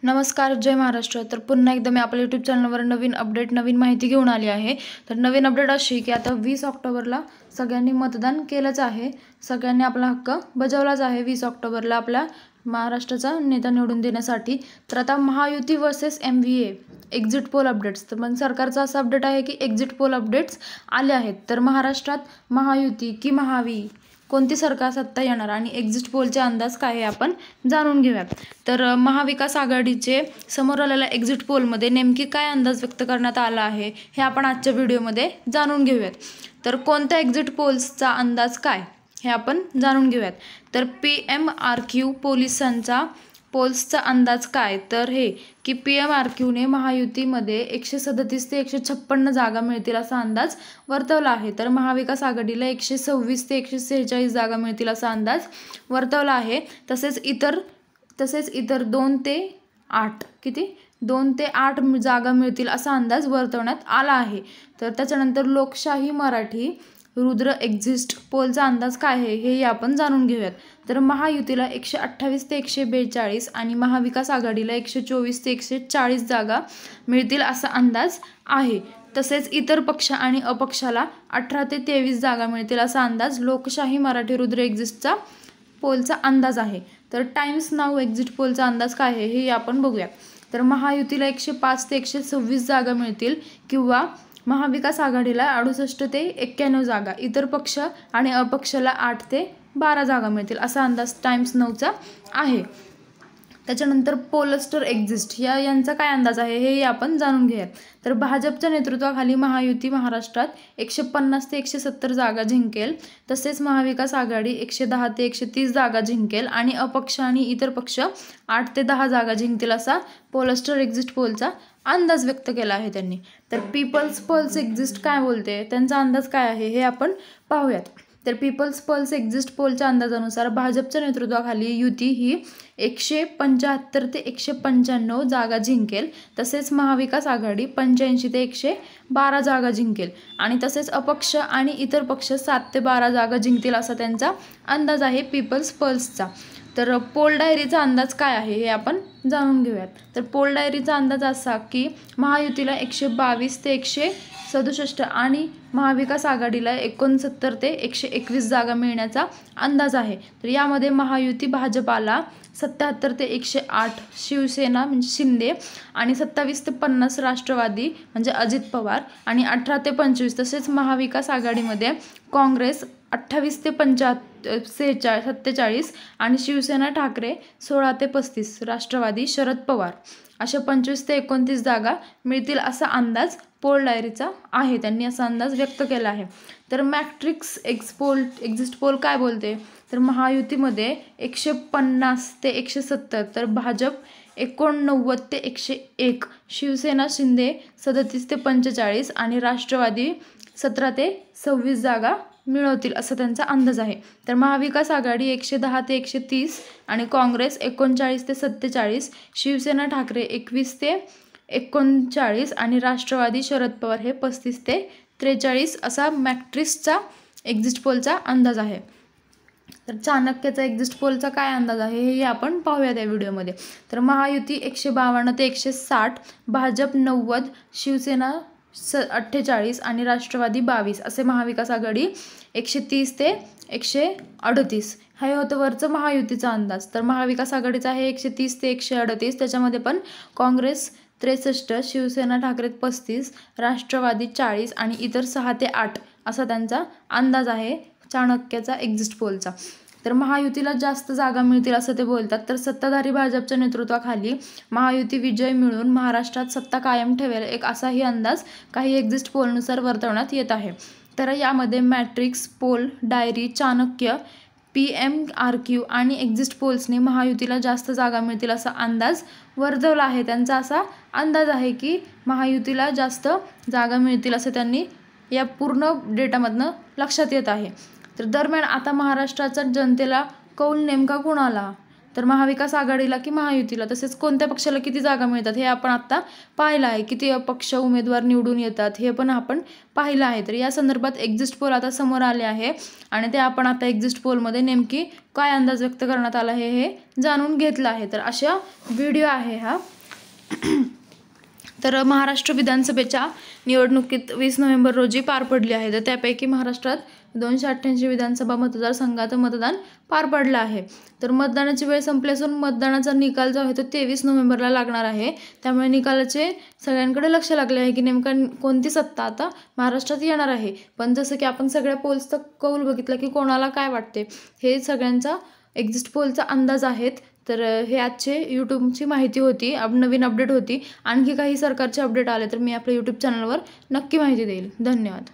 नमस्कार, जय महाराष्ट्र. तर पुन्हा एकदा मी आपल्या यूट्यूब चॅनलवर नवीन अपडेट, नवीन माहिती घेऊन आली आहे. तर नवीन अपडेट अशी की आता 20 ऑक्टोबरला सगळ्यांनी मतदान केलंच आहे. सगळ्यांनी आपला हक्क बजावलाच आहे 20 ऑक्टोबरला आपल्या महाराष्ट्राचा नेता निवडून देण्यासाठी. तर आता Mahayuti versus MVA exit poll updates. तर मग सरकारचा असा अपडेट आहे की एक्झिट पोल अपडेट्स आले आहेत. तर महाराष्ट्रात महायुती की महावी कोणती सरकार सत्ता येणार आणि एक्झिट पोलचे अंदाज काय आहे आपण जाणून घेऊयात. तर महाविकास आघाडीचे समोर आलेल्या एक्झिट पोलमध्ये नेमकी काय अंदाज व्यक्त करण्यात आला आहे हे आपण आजच्या व्हिडिओमध्ये जाणून घेऊयात. तर कोणत्या एक्झिट पोल्सचा अंदाज काय हे आपण जाणून घेऊयात. तर PMRQ पोल्सचा अंदाज काय, तर हे की PMRQने महायुतीमध्ये 137 ते 156 जागा मिळतील असा अंदाज वर्तवला आहे. तर महाविकास आघाडीला 126 ते 146 जागा मिळतील असा अंदाज वर्तवला आहे. तसेच इतर 2 ते 8 जागा मिळतील असा अंदाज वर्तवण्यात आला आहे. तर त्याच्यानंतर लोकशाही मराठी रुद्र एक्झिट पोलचा अंदाज काय आहे हे आपण जाणून घेऊयात. तर महायुतीला 128 ते 142 आणि महाविकास आघाडीला 124 ते 140 जागा मिळतील असा अंदाज आहे. तसेच इतर पक्ष आणि अपक्षाला 18 ते 23 जागा मिळतील असा अंदाज लोकशाही मराठी रुद्र एक्झिटचा पोलचा अंदाज आहे. तर टाइम्स नाऊ एक्झिट पोलचा अंदाज काय आहे हे आपण बघूया. तर महायुतीला 105 ते 126 जागा मिळतील किंवा महाविकास आघाडीला 68 ते 91 जागा, इतर पक्ष आणि अपक्षाला 8 ते 12 जागा मिळतील असा अंदाज टाइम्स नाऊचा आहे. त्याच्यानंतर पोलस्टर एक्झिस्ट यांचा काय अंदाज आहे हे आपण जाणून घेऊयात. तर भाजपच्या नेतृत्वाखाली महायुती महाराष्ट्रात 150 ते 170 जागा जिंकेल. तसेच महाविकास आघाडी 110 ते 130 जागा जिंकेल आणि अपक्ष आणि इतर पक्ष 8 ते 10 जागा जिंकतील असा पोलस्टर एक्झिट पोलचा अंदाज व्यक्त केला आहे त्यांनी. तर पीपल्स पल्स एक्झिस्ट काय बोलते, त्यांचा अंदाज काय आहे हे आपण पाहूयात. तर पीपल्स पल्स एक्झिट पोलच्या अंदाजानुसार भाजपच्या नेतृत्वाखाली युती ही 175 ते 195 जागा जिंकेल. तसेच महाविकास आघाडी 85 ते 112 जागा जिंकेल आणि तसेच अपक्ष आणि इतर पक्ष 7 ते 12 जागा जिंकतील असा त्यांचा अंदाज आहे पीपल्स पल्सचा. तर पोल डायरीचा अंदाज काय आहे हे आपण जाणून घेऊयात. तर पोल डायरीचा अंदाज असा की महायुतीला 122 ते 167 आणि महाविकास आघाडीला 69 ते 121 जागा मिळण्याचा अंदाज आहे. तर यामध्ये महायुती भाजपाला 77 ते 108 शिवसेना म्हणजे शिंदे आणि 27 ते 50 राष्ट्रवादी म्हणजे अजित पवार आणि 18 ते 25 तसेच महाविकास आघाडीमध्ये काँग्रेस 28 ते 47 आणि शिवसेना ठाकरे 16 ते 35 राष्ट्रवादी शरद पवार अशा 25 ते 29 जागा मिळतील असा अंदाज पोल डायरीचा आहे. त्यांनी असा अंदाज व्यक्त केला आहे. तर मॅट्रिक्स एक्झिट पोल काय बोलते, तर महायुतीमध्ये 150 ते 170 तर भाजप 89 ते 101, शिवसेना शिंदे 37 ते 45 आणि राष्ट्रवादी 17 ते 26 जागा मिळवतील असा त्यांचा अंदाज आहे. तर महाविकास आघाडी 110 ते 130 आणि काँग्रेस 39 ते 47, शिवसेना ठाकरे 21 ते 39 आणि राष्ट्रवादी शरद पवार हे 35 ते 43 असा मॅट्रिक्सचा एक्झिट पोलचा अंदाज आहे. तर चाणक्यचा एक्झिट पोलचा काय अंदाज आहे हे आपण पाहूयात या व्हिडिओमध्ये. तर महायुती 152 ते 160, भाजप 90, शिवसेना 48 आणि राष्ट्रवादी 22 असे महाविकास आघाडी 130 ते 138. हे होतं वरचं महायुतीचा अंदाज. तर महाविकास आघाडीचा आहे 130 ते 138, त्याच्यामध्ये पण काँग्रेस 63, शिवसेना ठाकरे 35, राष्ट्रवादी 40 आणि इतर 6 ते 8 असा त्यांचा अंदाज आहे चाणक्याचा एक्झिट पोलचा. तर महायुतीला जास्त जागा मिळतील असं ते बोलतात. तर सत्ताधारी भाजपच्या नेतृत्वाखाली महायुती विजय मिळवून महाराष्ट्रात सत्ता कायम ठेवेल एक असाही अंदाज काही एक्झिट पोलनुसार वर्तवण्यात येत आहे. तर यामध्ये Matrix, poll diary, Chanakya, PMRQ आणि एक्झिट पोल्सने महायुतीला जास्त जागा मिळतील असा अंदाज वर्तवला आहे. त्यांचा असा अंदाज आहे की महायुतीला जास्त जागा मिळतील असं त्यांनी या पूर्ण डेटामधनं लक्षात येत आहे. तर दरम्यान आता महाराष्ट्राच्या जनतेला कौल नेमका कोणाला, तर महाविकास आघाडीला की महायुतीला, तसेच कोणत्या पक्षाला किती जागा मिळतात हे आपण आत्ता पाहिलं आहे. किती पक्ष उमेदवार निवडून येतात हे पण आपण पाहिलं आहे. तर या संदर्भात एक्झिट पोल आता समोर आले आहे आणि ते आपण आता एक्झिट पोलमध्ये नेमकी काय अंदाज व्यक्त करण्यात आला आहे हे जाणून घेतलं आहे. तर अशा व्हिडिओ आहे हा. तर महाराष्ट्र विधानसभेच्या निवडणुकीत 20 नोव्हेंबर रोजी पार पडली आहे. तर त्यापैकी महाराष्ट्रात 288 विधानसभा मतदारसंघात मतदान पार पडलं आहे. तर मतदानाची वेळ संपली असून मतदानाचा निकाल जो आहे तो 23 नोव्हेंबरला लागणार आहे. त्यामुळे निकालाचे सगळ्यांकडे लक्ष लागले आहे की नेमका कोणती सत्ता आता महाराष्ट्रात येणार आहे. पण जसं की आपण सगळ्या पोल्सचा कौल बघितला की कोणाला काय वाटते हे सगळ्यांचा एक्झिट पोलचा अंदाज आहेत. तर हे आजचे यूट्यूबची माहिती होती, नवीन अपडेट होती. आणखी काही सरकारचे अपडेट आले तर मी आपल्या यूट्यूब चॅनलवर नक्की माहिती देईल. धन्यवाद.